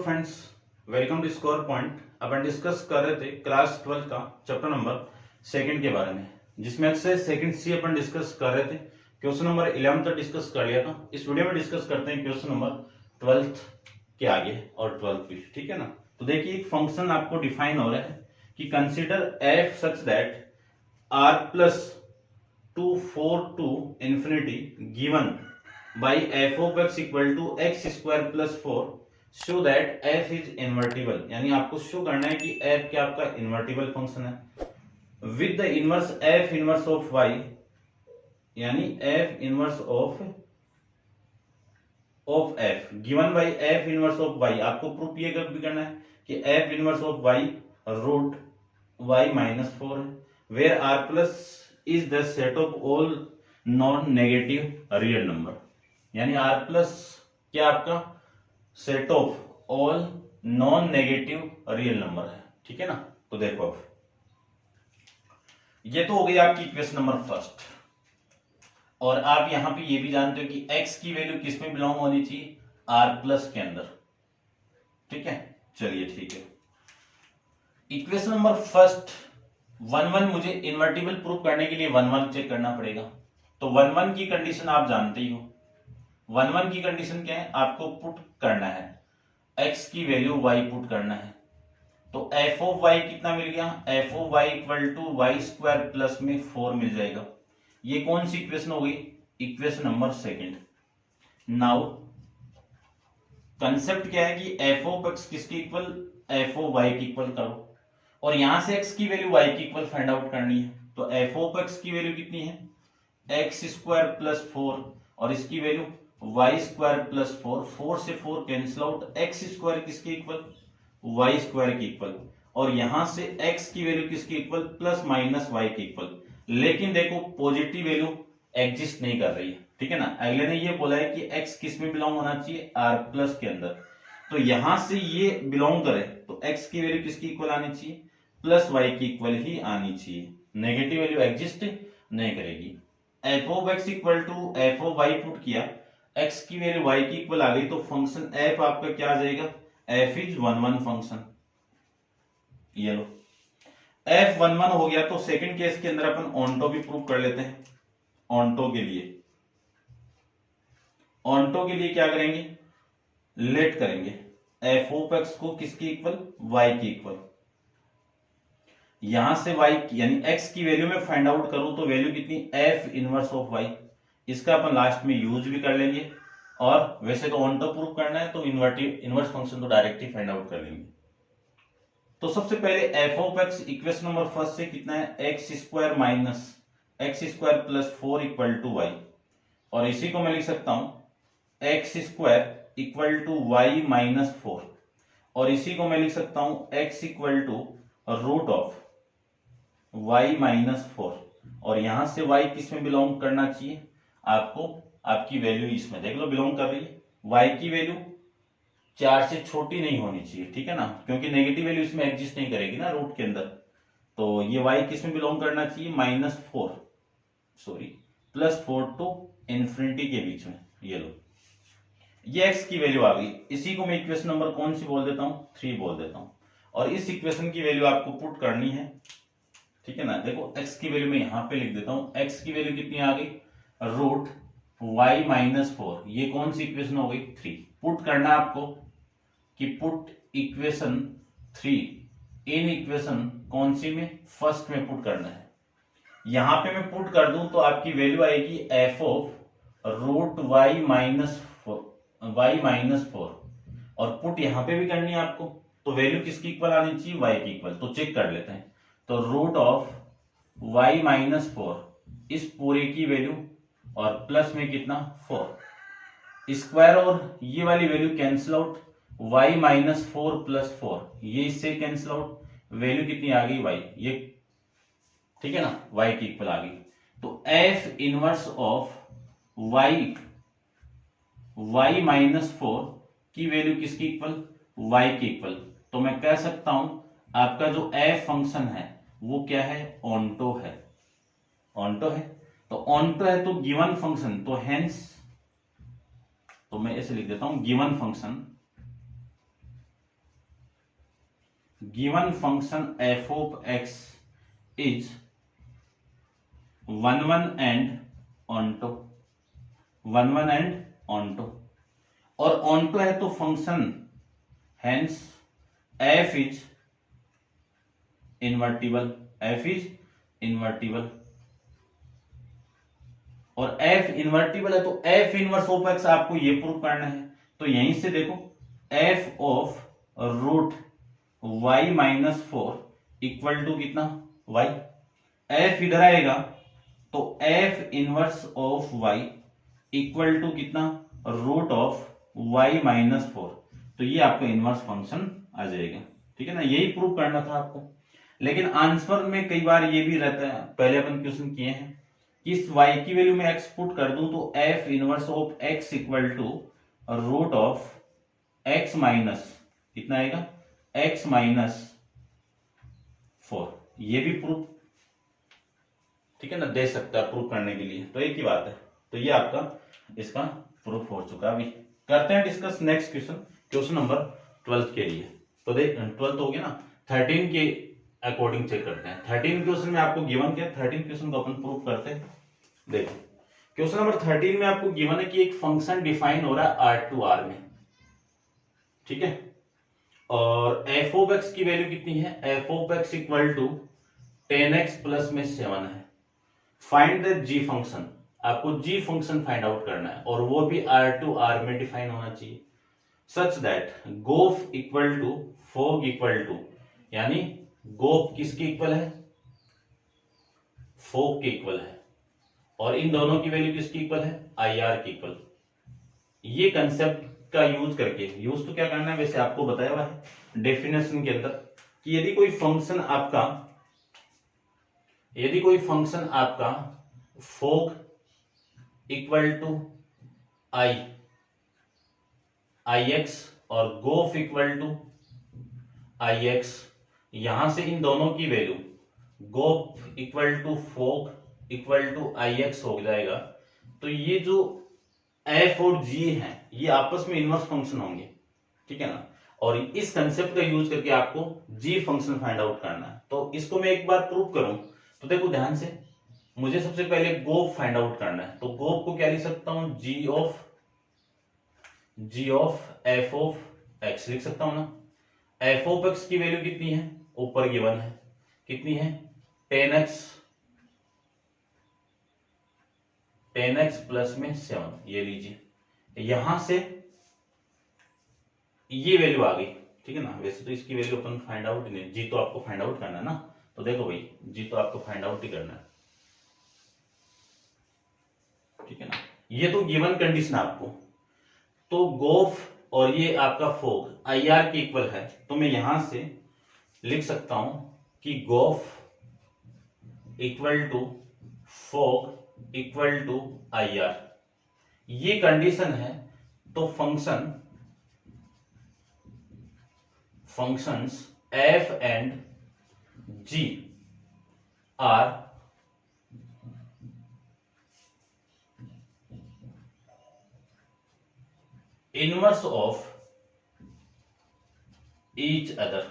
Friends, welcome to score point. अपन discuss कर रहे थे क्लास 12 का चैप्टर नंबर सेकंड के बारे में, जिसमें एक्सरसाइज सेकंड सी अपन डिस्कस कर रहे थे। क्वेश्चन नंबर 11 तक डिस्कस कर लिया था। इस वीडियो में डिस्कस करते हैं क्वेश्चन नंबर 12 के आगे और 12 भी, ठीक है ना। तो देखिए, एक फंक्शन आपको डिफाइन हो रहा है कि consider f such that R plus 2 4 to infinity given by f of x equal to x square plus 4 show that f is invertible। यानी आपको शो करना है कि f क्या आपका इन्वर्टिबल फंक्शन है with the inverse f inverse of y, यानी f inverse of f given by f inverse of y। आपको प्रूफ ये कब भी करना है कि f inverse of y root y minus 4 है, where r plus is the set of all non negative real number. यानी r प्लस क्या आपका set of all non negative real number है, ठीक है ना। तो देखो, अब ये तो हो गई आपकी इक्वेशन नंबर फर्स्ट। और आप यहां पे ये भी जानते हो कि x की वैल्यू किस में बिलोंग होनी चाहिए, r प्लस के अंदर, ठीक है। चलिए ठीक है, इक्वेशन नंबर फर्स्ट 1 मुझे इन्वर्टिबल प्रूफ करने के लिए 1 चेक करना पड़ेगा। तो 1 की कंडीशन आप जानते ही हो। 1 की कंडीशन क्या है, आपको पुट करना है x की वैल्यू y पुट करना है। तो f ऑफ y कितना मिल गया, f of y equal to y square plus में 4 मिल जाएगा। ये कौन सी इक्वेशन हो गई, equation number second. Now concept क्या है कि f ऑफ x किसके इक्वल, f ऑफ y के इक्वल करो, और यहां से x की वैल्यू y की इक्वल फाइंड आउट करनी है। तो f ऑफ x की वैल्यू कितनी है, x स्क्वायर प्लस 4, और इसकी वैल्यू वाई स्क्वायर प्लस 4, 4 से 4 कैंसिल आउट, एक्स स्क्वायर किसके इक्वल, वाई स्क्वायर के इक्वल, और यहां से एक्स की वैल्यू किसके इक्वल, प्लस माइनस वाई के इक्वल। लेकिन देखो, पॉजिटिव वैल्यू एग्जिस्ट नहीं कर रही है, ठीक है ना। अगले ने ये बोला है कि एक्स किस में बिलोंग होना चाहिए, आर प्लस के अंदर। तो यहां से ये बिलोंग करे तो एक्स की वैल्यू किसकी इक्वल आनी चाहिए, प्लस वाई की इक्वल ही आनी चाहिए। नेगेटिव वैल्यू एग्जिस्ट नहीं करेगी। F of x equal to f of y put किया, x की वैल्यू y की इक्वल आ गई, तो फंक्शन f आपका क्या आ जाएगा, f इज 1 फंक्शन। ये लो, f 1 हो गया। तो सेकंड केस के अंदर अपन ऑन्टो भी प्रूव कर लेते हैं। ऑन्टो के लिए क्या करेंगे, लेट करेंगे f ऑफ x को किसकी इक्वल, y की इक्वल। यहां से y यानी x की वैल्यू में फाइंड आउट करूं तो वैल्यू कितनी, f इनवर्स ऑफ y। इसका अपन लास्ट में यूज भी कर लेंगे, और वैसे तो ऑन्टो प्रूफ करना है तो इनवर्स फंक्शन तो डायरेक्ट ही फाइंड आउट कर लेंगे। तो सबसे पहले f of x equation number first से कितना है, x square minus x square plus 4 equal to y, और इसी को मैं लिख सकता हूं x square equal to y minus 4, और इसी को मैं लिख सकता हूं x equal to root of y minus 4, और यहां से वाई किस में बिलोंग करना चाहिए आपको, आपकी वैल्यू इसमें देख लो बिलोंग कर रही है। y की वैल्यू 4 से छोटी नहीं होनी चाहिए, ठीक है ना, क्योंकि नेगेटिव वैल्यू इसमें एग्जिस्ट नहीं करेगी ना रूट के अंदर। तो ये y किस में बिलोंग करना चाहिए, प्लस 4 टू इंफिनिटी के बीच में। ये लो, ये x की वैल्यू आ गई। इसी को मैं इक्वेशन नंबर कौन सी बोल देता हूं, 3 बोल देता हूं, और इस इक्वेशन की वैल्यू आपको पुट करनी है, ठीक है ना। देखो, x की वैल्यू मैं यहां पे लिख देता हूं, x की वैल्यू कितनी आ गई, रूट y माइनस 4। ये कौन सी इक्वेशन हो गई, 3। पुट करना आपको कि पुट इक्वेशन 3 इन इक्वेशन कौन सी में, फर्स्ट में पुट करना है। यहां पे मैं पुट कर दूं तो आपकी वैल्यू आएगी f of root y minus 4, और पुट यहां पे भी करनी है आपको, तो वैल्यू किसकी इक्वल आनी चाहिए, y की इक्वल। तो चेक कर लेते हैं। तो रूट ऑफ y माइनस 4 इस पूरे की वैल्यू, और प्लस में कितना 4 स्क्वायर, और ये वाली value cancel out, y minus 4 plus 4, ये इससे कैंसिल आउट, वैल्यू कितनी आ गई y, ये ठीक है ना, y की इक्वल आ गई। तो f inverse of y minus 4 की वैल्यू किसकी इक्वल, y की इक्वल। तो मैं कह सकता हूं आपका जो f फंक्शन है वो क्या है, ऑन्टो है। तो ऑन्टो है तो गिवन फंक्शन, तो हेंस, तो मैं ऐसे लिख देता हूं given function given function f of x is 1 1 and onto, 1 1 and onto, और ऑनटो है तो function, hence f is invertible, f is invertible, और एफ इन्वर्टिबल है तो एफ इनवर्स ऑफ एक्स आपको ये प्रूव करना है। तो यहीं से देखो f of root y minus 4 equal to कितना, वाई, एफ इधर आएगा तो f inverse of y equal to कितना, रूट ऑफ वाई माइनस 4, तो ये आपका इनवर्स फंक्शन आ जाएगा। ठीक है ना, यही प्रूव करना था आपको। लेकिन आंसर में कई बार ये भी रहता है, पहले अपन क्वेश्चन किए हैं कि इस y की वैल्यू में x पुट कर दूं तो f inverse of x equal to root of x minus कितना आएगा, x माइनस 4, ये भी प्रूफ, ठीक है ना, दे सकता है प्रूफ करने के लिए, तो एक ही बात है। तो ये आपका इसका प्रूफ हो चुका। अभी करते हैं discuss next question, question number 12 के लिए। तो देख 12 हो गया ना, 13 के अकॉर्डिंग चेक करते हैं। 13 क्वेश्चन में आपको गिवन क्या, 13 क्वेश्चन को अपन प्रूफ करते हैं। देखो क्वेश्चन नंबर 13 में आपको गिवन है कि एक फंक्शन डिफाइन हो रहा है R टू R में, ठीक है, और एफ ऑफ एक्स की वैल्यू कितनी है, f of x equal to 10x plus में 7 है। फाइंड द जी फंक्शन, आपको जी फंक्शन फाइंड आउट करना है और वो भी R टू R में डिफाइन होना चाहिए, such that gof equal to fog equal to, यानी गोफ किसके इक्वल है, फोग के इक्वल है, और इन दोनों की वैल्यू किसकी इक्वल है, IR की इक्वल। ये कंसेप्ट का यूज करके, यूज तो क्या करना है वैसे आपको बताया हुआ है डेफिनेशन के अंदर, कि यदि कोई फंक्शन आपका फोग इक्वल टू IX और गोफ इक्वल टू IX, यहां से इन दोनों की value gof equal to fog equal to IX हो जाएगा, तो ये जो f और g है ये आपस में इनवर्स फंक्शन होंगे, ठीक है ना, और इस कंसेप्ट का यूज करके आपको g फंक्शन फाइंड आउट करना है। तो इसको मैं एक बार प्रूव करूं तो देखो ध्यान से, मुझे सबसे पहले गोफ फाइंड आउट करना है, तो गोफ को क्या लिख सकता हूं, g ऑफ f ऑफ x लिख सकता हूं ना। f ऑफ x की वैल्यू कितनी है, ऊपर गिवन है, कितनी है, 10x प्लस में 7, ये लीजिए, यहां से ये वैल्यू आ गई, ठीक है ना। वैसे तो इसकी वैल्यू अपन फाइंड आउट ही नहीं, जी तो आपको फाइंड आउट करना है ना, तो देखो भाई जी तो आपको फाइंड आउट ही करना है, ठीक है ना। ये तो गिवन कंडीशन आपको, तो गोफ और ये आपका फोग IR के इक्वल है, तो मैं यहां से लिख सकता हूं कि gof equal to fog equal to IR, ये कंडीशन है। तो functions f and g are inverse of each other,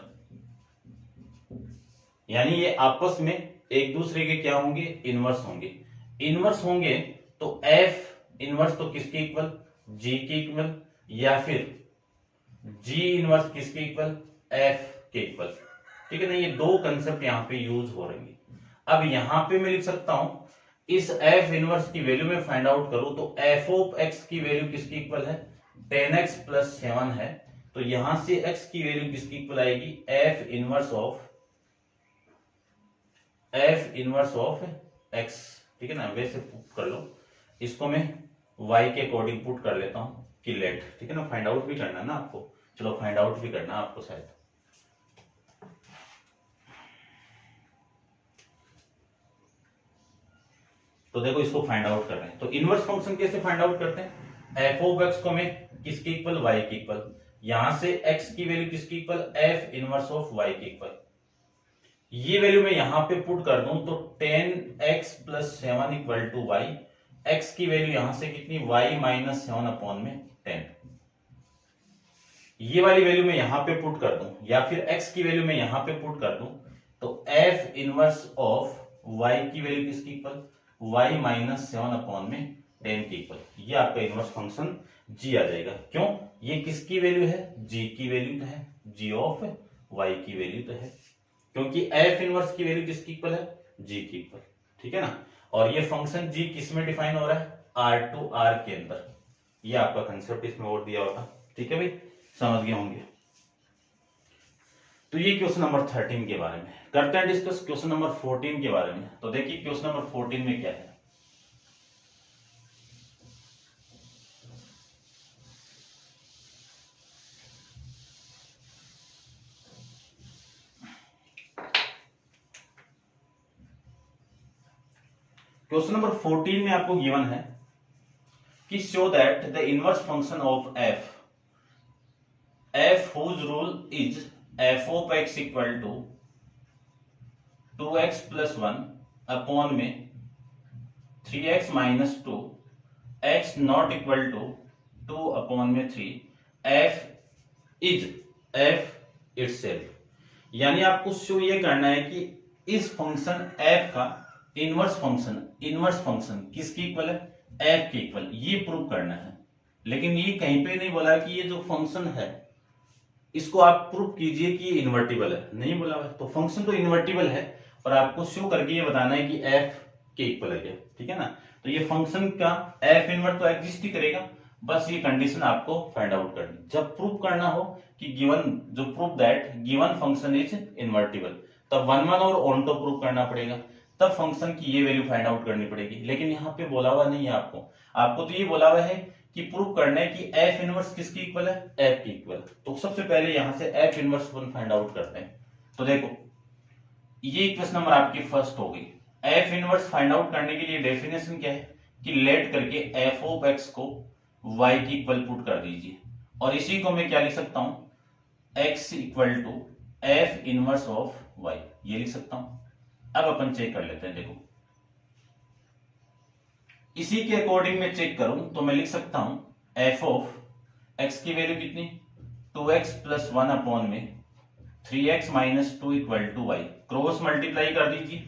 यानी ये आपस में एक दूसरे के क्या होंगे, इनवर्स होंगे। इनवर्स होंगे तो f इनवर्स तो किसके इक्वल, g के इक्वल, या फिर g इनवर्स किसके इक्वल, f के इक्वल, ठीक है ना। ये दो कंसेप्ट यहां पे यूज हो रहे हैं। अब यहां पे मैं लिख सकता हूं, इस f इनवर्स की वैल्यू में फाइंड आउट करूं तो f ऑफ x की वैल्यू किसकी इक्वल है, 10x प्लस 7 है, तो यहां से x की वैल्यू किसकी इक्वल आएगी, f इनवर्स ऑफ x, ठीक है ना। वैसे पुट कर लो, इसको मैं y के अकॉर्डिंग पुट कर लेता हूं कि लेट, ठीक है ना, फाइंड आउट भी करना है ना आपको, चलो फाइंड आउट भी करना है आपको शायद। तो देखो इसको फाइंड आउट कर रहे हैं, तो इनवर्स फंक्शन कैसे फाइंड आउट करते हैं, f ऑफ x को मैं किसके इक्वल, y के इक्वल, यहां से x की वैल्यू किसकी इक्वल, f इनवर्स ऑफ y के इक्वल, ये वैल्यू मैं यहां पे पुट कर दूं तो 10x plus 7 equal to y, x की वैल्यू यहां से कितनी, y माइनस 7 अपॉन में 10, ये वाली वैल्यू मैं यहां पे पुट कर दूं या फिर x की वैल्यू मैं यहां पे पुट कर दूं, तो f इनवर्स ऑफ y की वैल्यू किसकी इक्वल, y माइनस 7 अपॉन में 10 के इक्वल, ये आपका इनवर्स फंक्शन g आ जाएगा। क्यों, ये किसकी वैल्यू है, g की वैल्यू तो है, g ऑफ y की वैल्यू तो है, क्योंकि f इनवर्स की वैल्यू किसकी इक्वल है, g की इक्वल, ठीक है ना। और ये फंक्शन g किस में डिफाइन हो रहा है, r टू r के अंदर, ये आपका कंसेप्ट इसमें और दिया होता, ठीक है भाई, समझ गए होंगे। तो ये क्वेश्चन नंबर 13 के बारे में करते हैं डिस्कस, क्वेश्चन नंबर 14 के बारे में। तो देखिए क्वेश्चन नंबर 14 में क्या है। क्वेश्चन नंबर 14 में आपको गिवन है कि show that the inverse function of f whose rule is f of x equal to 2x plus 1 upon में 3x minus 2 x not equal to 2 upon में 3 f इज f इटसेल्फ, यानी आपको show ये करना है कि इस फंक्शन f का इनवर्स फंक्शन किसकी इक्वल है, f की इक्वल, ये प्रूव करना है। लेकिन ये कहीं पे नहीं बोला कि ये जो फंक्शन है इसको आप प्रूव कीजिए कि ये इन्वर्टिबल है, नहीं बोला है। तो फंक्शन तो इन्वर्टिबल है और आपको शो करके ये बताना है कि f के इक्वल है क्या, ठीक है ना। तो ये फंक्शन का f इनवर्ट तो एग्जिस्ट ही करेगा, बस ये कंडीशन आपको फाइंड आउट करनी। जब प्रूव करना हो कि गिवन जो prove that given function is invertible, तब 1 1 और ऑन टू प्रूव करना पड़ेगा, तब फंक्शन की ये वैल्यू फाइंड आउट करनी पड़ेगी। लेकिन यहाँ पे बोला हुआ नहीं है आपको तो ये बोला हुआ है कि प्रूव करना है कि f इनवर्स किसकी इक्वल है, f की इक्वल। तो सबसे पहले यहां से f इनवर्स फाइंड आउट करते हैं। तो देखो ये इक्वेशन नंबर आपकी फर्स्ट हो गई। f इनवर्स फाइंड आउट करने के लिए डेफिनेशन क्या है कि लेट करके f ऑफ x को y की इक्वल पुट कर दीजिए, और इसी को मैं क्या लिख सकता हूं, x equal to f inverse of y, ये लिख सकता हूं। अब अपन चेक कर लेते हैं। देखो इसी के अकॉर्डिंग मैं चेक करूं तो मैं लिख सकता हूं f ऑफ x की वैल्यू कितनी, 2x प्लस 1 अपॉन में 3x minus 2 equal to y, cross multiply कर दीजिए,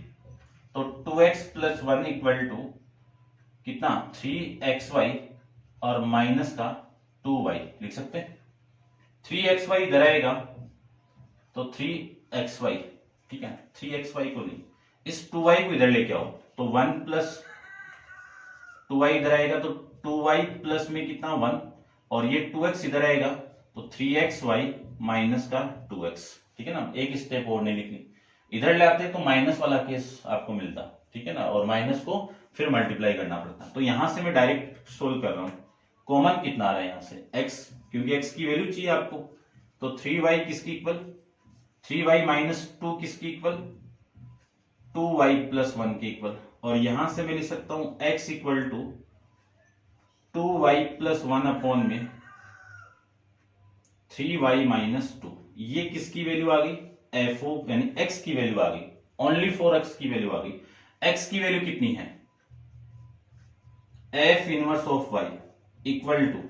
तो 2x प्लस 1 इक्वल टू कितना 3xy और माइनस का 2y लिख सकते हैं। 3xy इधर आएगा तो 3xy, ठीक है, 3xy को नहीं, इस 2y को इधर लेके आओ तो 1 प्लस 2y इधर आएगा तो 2y प्लस में कितना 1, और ये 2x इधर आएगा तो 3xy माइनस का 2x, ठीक है ना। एक स्टेप और नहीं लिखनी, इधर ले आते तो माइनस वाला केस आपको मिलता, ठीक है ना, और माइनस को फिर मल्टीप्लाई करना पड़ता। तो यहां से मैं डायरेक्ट सोल्व कर रहा हूं, कॉमन कितना आ रहा है यहां से x, क्योंकि x की वैल्यू चाहिए आपको। तो 3y किसकी इक्वल, 3y माइनस 2 किसकी इक्वल, 2y प्लस 1 की इक्वल, और यहां से मैं लिख सकता हूं x equal to 2y plus 1 upon में 3y माइनस 2, ये किसकी वैल्यू आ गई, f ऑफ यानी x की वैल्यू आ गई, ओनली फॉर x की वैल्यू आ गई। x की वैल्यू कितनी है, f inverse of y equal to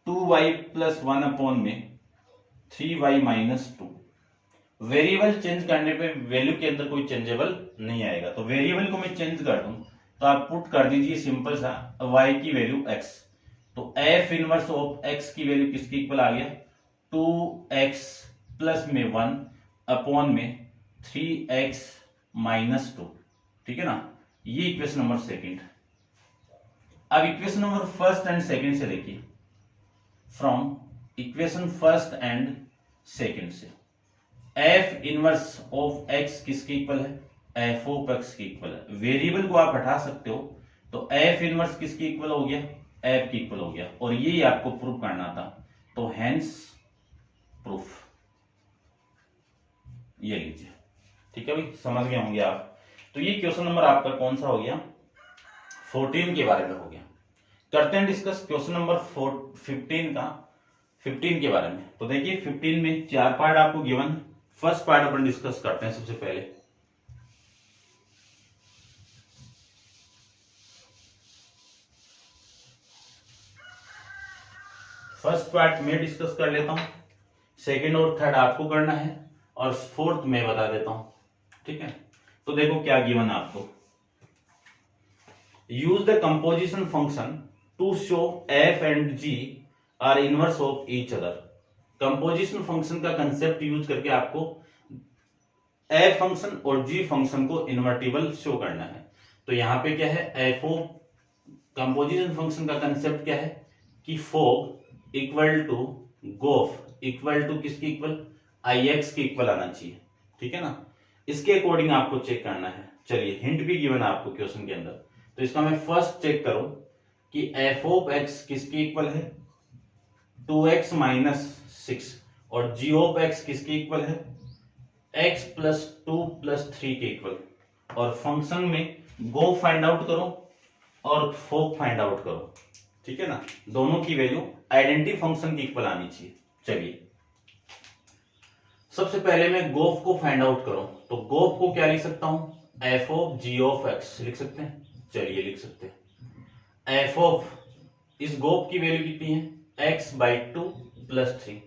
2y plus 1 upon में 3y माइनस 2। वेरिएबल चेंज करने पे वैल्यू के अंदर कोई चेंजेबल नहीं आएगा, तो वेरिएबल को मैं चेंज कर दूं तो आप पुट कर दीजिए सिंपल सा y की वैल्यू x, तो f इनवर्स ऑफ x की वैल्यू किसकी इक्वल आ गया, 2x प्लस में 1 अपॉन में 3x माइनस 2, ठीक है ना। ये इक्वेशन नंबर सेकंड। अब equation number first and second से देखिए, from equation first and second से f इनवर्स ऑफ x किसके इक्वल है, f ऑफ x की इक्वल है। वेरिएबल को आप हटा सकते हो, तो f इनवर्स किसकी इक्वल हो गया, f की इक्वल हो गया, और ये आपको प्रूफ करना था, तो हेंस प्रूफ, ये लीजिए, ठीक है भाई, समझ गए होंगे आप। तो ये क्वेश्चन नंबर आपका कौन सा हो गया, 14 के बारे में हो गया। करते हैं डिस्कस क्वेश्चन नंबर 15 के बारे में। तो देखिए 15 में 4 पार्ट आपको गिवन, फर्स्ट पार्ट अपन डिस्कस करते हैं सबसे पहले। फर्स्ट पार्ट में डिस्कस कर लेता हूं। सेकंड और थर्ड आपको करना है और फोर्थ मैं बता देता हूं, ठीक है। तो देखो क्या गिवन है आपको, use the composition function to show f and g are inverse of each other. Composition function का कंसेप्ट यूज करके आपको एफ फंक्शन और जी फंक्शन को इन्वर्टिबल शो करना है। तो यहां पे क्या है, एफ ओ कंपोजिशन फंक्शन का कंसेप्ट क्या है कि fog equal to gof equal to किसकी इक्वल, आई एक्स के इक्वल आना चाहिए, ठीक है ना। इसके अकॉर्डिंग आपको चेक करना है। चलिए हिंट भी गिवन है आपको क्वेश्चन के अंदर, तो इसका मैं फर्स्ट चेक करूं कि एफ ऑफ एक्स किसकी इक्वल है, 2x माइनस 6, और जी ऑफ एक्स किसकी इक्वल है, x प्लस 2 प्लस 3 के इक्वल। और फंक्शन में गो फाइंड आउट करो और फोक फाइंड आउट करो, ठीक है ना। दोनों की वैल्यू आइडेंटिटी फंक्शन की इक्वल आनी चाहिए। चलिए सबसे पहले मैं गोफ को फाइंड आउट करूं, तो गोफ को क्या लिख सकता हूं, f of g of x लिख सकते हैं। चलिए लिख सकते हैं एफ ऑफ, इस गोफ की वैल्यू कितनी है, x बाई 2 प्लस 3।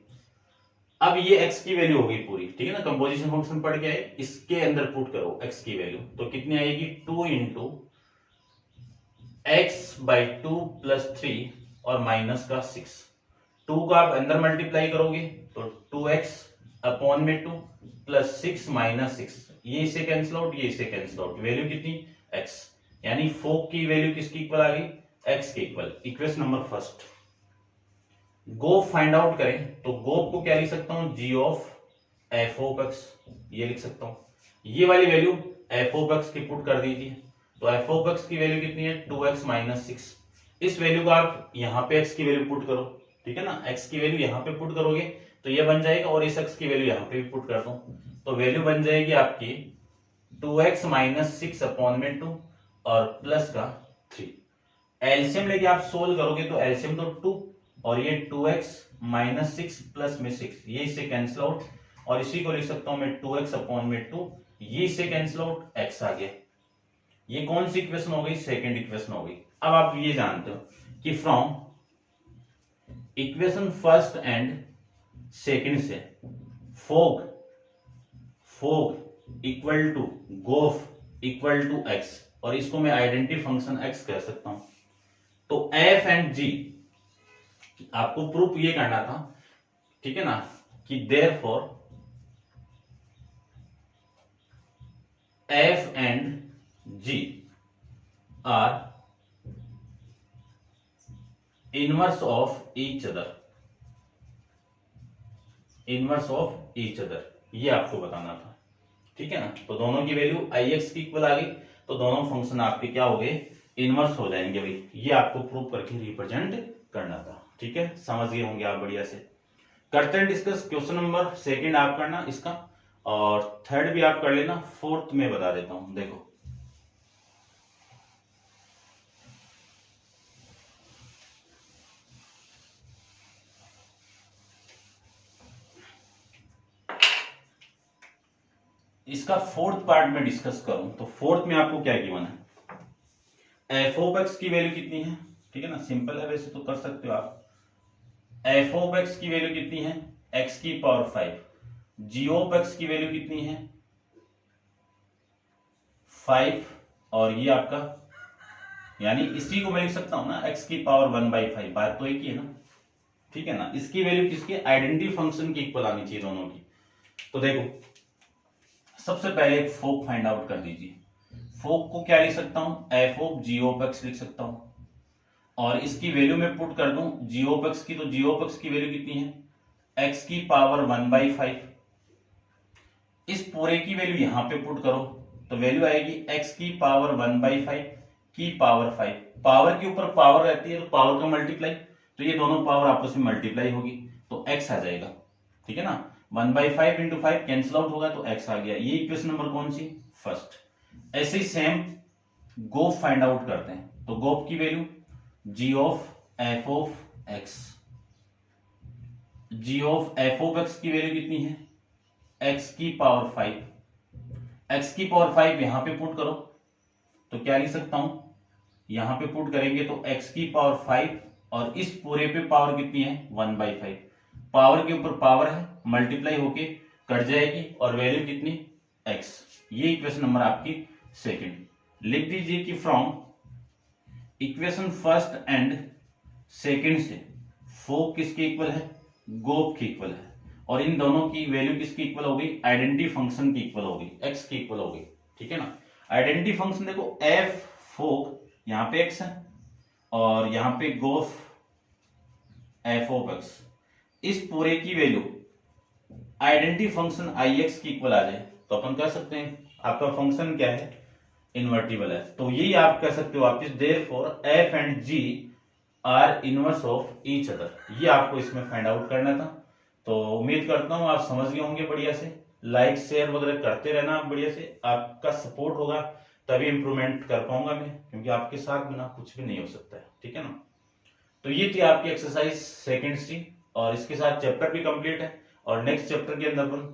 अब ये x की वैल्यू होगी पूरी, ठीक है ना, कंपोजिशन फंक्शन पढ़ के आए, इसके अंदर पुट करो x की वैल्यू, तो कितनी आएगी, 2 इंटू एक्स बाई 2 प्लस 3 और माइनस का 6। 2 का आप अंदर मल्टीप्लाई करोगे तो 2x अपॉन में 2 प्लस 6 माइनस 6, ये इसे कैंसिल आउट, ये इसे कैंसिल आउट, वैल्यू कितनी x, यानी फोक की वैल्यू किसकी इक्वल आ गई, x के इक्वल। Equation number first. गोफ फाइंड आउट करें तो गोफ को क्या लिख सकता हूं, जी ऑफ एफ ऑफ एक्स, ये लिख सकता हूं। ये वाली वैल्यू एफ ऑफ एक्स की पुट कर दीजिए, तो एफ ऑफ एक्स की वैल्यू कितनी है, 2x माइनस 6। इस वैल्यू को आप यहां पे x की वैल्यू पुट करो, ठीक है ना, x की वैल्यू यहां पे पुट करोगे तो ये बन जाएगा, और इस x की वैल्यू यहां पे भी पुट कर दो, तो वैल्यू बन जाएगी आपकी 2x माइनस 6 अपॉन में 2 और प्लस का 3। एलसीएम लेके आप सोल्व करोगे तो एलसीएम तो 2 और ये 2x माइनस 6 प्लस में 6, ये इससे कैंसिल आउट, और इसी को लिख सकता हूं मैं 2x अपॉन में 2, ये इससे कैंसिल आउट, x आ गया। ये कौन सी इक्वेशन हो गई, सेकंड इक्वेशन हो गई। अब आप ये जानते हो कि from equation first and second से fog equal to gof equal to x, और इसको मैं आइडेंटिटी फंक्शन x कह सकता हूं। तो f एंड g आपको प्रूफ ये करना था, ठीक है ना, कि therefore f and g are inverse of each other, inverse of each other, ये आपको बताना था, ठीक है ना। तो दोनों की वैल्यू ix की इक्वल आ गई, तो दोनों फंक्शन आपके क्या हो गए, इनवर्स हो जाएंगे भाई। ये आपको प्रूव करके रिप्रेजेंट करना था, ठीक है, समझ गए होंगे आप बढ़िया से। करते हैं डिस्कस क्वेश्चन नंबर सेकंड आप करना इसका, और थर्ड भी आप कर लेना, फोर्थ में बता देता हूं। देखो इसका फोर्थ पार्ट में डिस्कस करूं तो फोर्थ में आपको क्या गिवन है, एफ ऑफ एक्स की वैल्यू कितनी है, ठीक है ना, सिंपल है वैसे तो कर सकते हो आप। एफ ऑफ एक्स की वैल्यू कितनी है, एक्स की पावर 5। जी ऑफ एक्स की वैल्यू कितनी है, 5, और ये आपका, यानी इसी को मैं लिख सकता हूं ना, एक्स की पावर 1/5, बात तो एक ही है ना, ठीक है ना। इसकी वैल्यू किसकी, आइडेंटिटी फंक्शन की इक्वल आनी चाहिए दोनों की। तो देखो सबसे पहले एक फोक फाइंड आउट कर दीजिए। फोक को क्या लिख सकता हूं, f of g of x लिख सकता हूं, और इसकी वैल्यू में पुट कर दूं जी ऑफ एक्स की, तो जी ऑफ एक्स की वैल्यू कितनी है, एक्स की पावर 1/5। इस पूरे की वैल्यू यहां पे पुट करो तो वैल्यू आएगी एक्स की पावर 1/5 की पावर 5। पावर के ऊपर पावर रहती है तो पावर का मल्टीप्लाई, तो ये दोनों पावर आपस में मल्टीप्लाई होगी तो एक्स आ जाएगा, ठीक है ना। 1/5 इंटू 5 कैंसिल आउट होगा तो x आ गया। ये इक्वेशन नंबर कौन सी, फर्स्ट। ऐसे ही सेम गोफ फाइंड आउट करते हैं, तो गोफ की वैल्यू g ऑफ f ऑफ x, g ऑफ f ऑफ x की वैल्यू कितनी है, x की पावर 5। x की पावर 5 यहां पे पुट करो तो क्या लिख सकता हूं, यहां पे पुट करेंगे तो x की पावर 5 और इस पूरे पे पावर कितनी है 1/5, पावर के ऊपर पावर है, मल्टीप्लाई होके कट जाएगी और वैल्यू कितनी x। ये इक्वेशन नंबर आपकी सेकंड। लिख दीजिए कि from equation first and second से फोक किसके इक्वल है, गोप के इक्वल है, और इन दोनों की वैल्यू किसकी इक्वल होगी, आइडेंटिटी फंक्शन की इक्वल होगी, x की इक्वल होगी, ठीक है ना। आइडेंटिटी फंक्शन देखो f फोक यहाँ पे x है और यहाँ पे गोफ f ऑफ x। इस पूरे की वैल्यू आइडेंटिटी फंक्शन ix की इक्वल आ जाए तो अपन कह सकते हैं आपका फंक्शन क्या है, इन्वर्टिबल है। तो यही आप कह सकते हो वापिस, therefore f and g are inverse of each other. ये आपको इसमें फाइंड आउट करना था। तो उम्मीद करता हूं आप समझ गए होंगे बढ़िया से। लाइक शेयर वगैरह करते रहना आप बढ़िया से, आपका सपोर्ट होगा तभी इंप्रूवमेंट कर पाऊंगा मैं, क्योंकि आपके साथ बिना कुछ भी नहीं हो सकता है, ठीक है ना। तो ये थी आपकी एक्सरसाइज सेकंड सी, और इसके साथ चैप्टर भी कंप्लीट है, और नेक्स्ट चैप्टर के अंदर अपन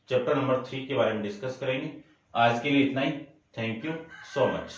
चैप्टर नंबर 3 के बारे में डिस्कस करेंगे। आज के लिए इतना ही। Thank you so much.